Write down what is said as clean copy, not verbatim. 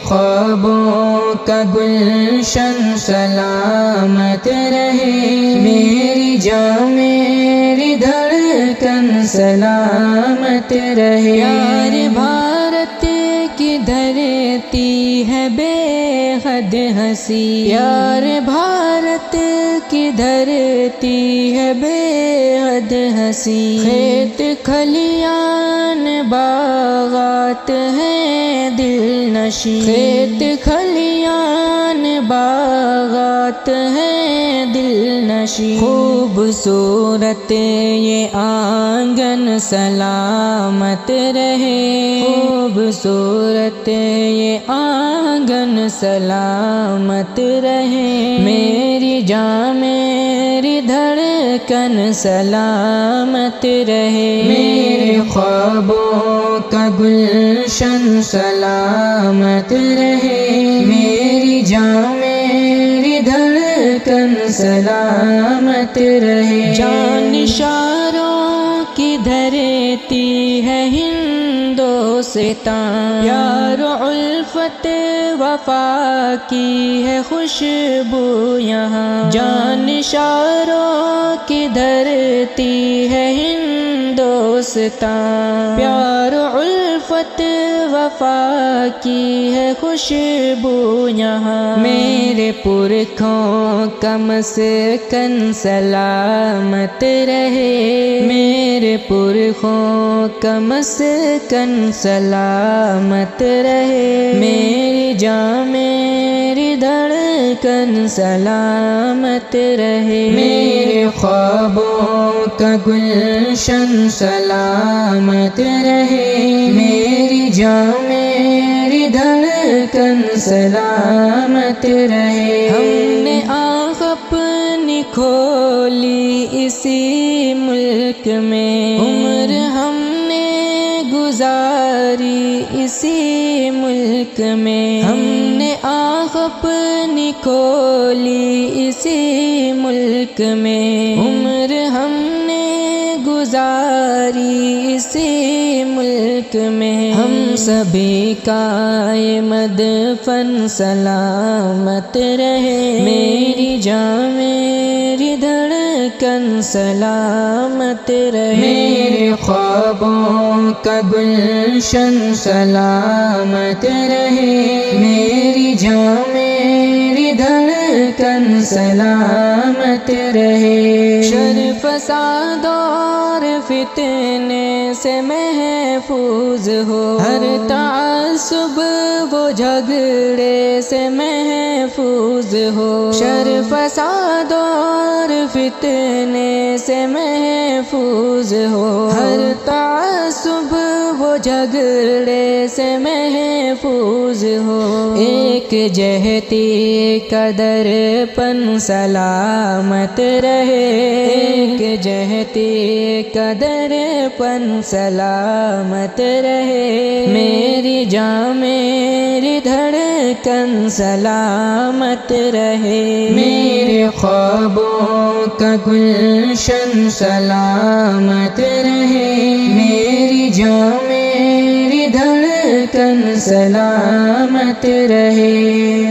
خوابوں کا گلشن سلامت رہے، میری جان میری دھڑکن سلامت رہے۔ پیار بھارت کی دھرتی ہے بے حد ہنسی، پیار بھارت کی دھرتی ہے بے حد ہنسی، کھیت کھلیان باغات ہیں دل نشیں، کھیت کھلیان باغات ہیں دل نشیں، خوبصورت یہ آنگن سلامت رہے، خوبصورت یہ آنگن سلامت رہے، میری جان میری دھڑکن سلامت رہے، میرے خوابوں کا گلشن سلامت رہے، میری جان میری دھڑکن سلامت رہے۔ جانشاروں کی دھرتی ہے ہندوستان، پیار و الفت وفا کی ہے خوشبو یہاں، جانشاروں کی دھرتی ہے ہندوستان، پیار و الفت وفا کی ہے خوشبو یہاں، میرے پرکھوں کا مسکن سلامت رہے، میرے پرکھوں کا مسکن سلامت رہے، میری جان میری دھڑکن سلامت رہے، میرے خوابوں کا گلشن سلامت رہے، میری جان میری دھڑکن سلامت رہے۔ ہم نے آنکھ اپنی کھولی اسی ملک میں، عمر ہم نے گزاری اسی ملک میں، ہم نے آنکھ اپنی کھولی اسی ملک میں، عمر ہم نے گزاری اسی ملک میں، ہم سبھی کا یہ مدفن سلامت رہے، میری جان میری دھڑکن سلامت رہے، میرے خوابوں کا گلشن سلامت رہے، میری جان میری دھڑکن سلامت رہے۔ شر فساد اور فتنے سے محفوظ ہو، ہر تعصب و جھگڑے سے محفوظ ہو، شر فساد اور فتنے سے محفوظ ہو، ہر تعصب و جھگڑے سے محفوظ ہو، ایک جہتی قدر پن سلامت رہے، ایک جہتی قدر پن سلامت رہے، میری جان میری دھڑکن سلامت رہے، میرے خوابوں کا گلشن سلامت رہے، میری جان میری دھڑکن سلامت رہے۔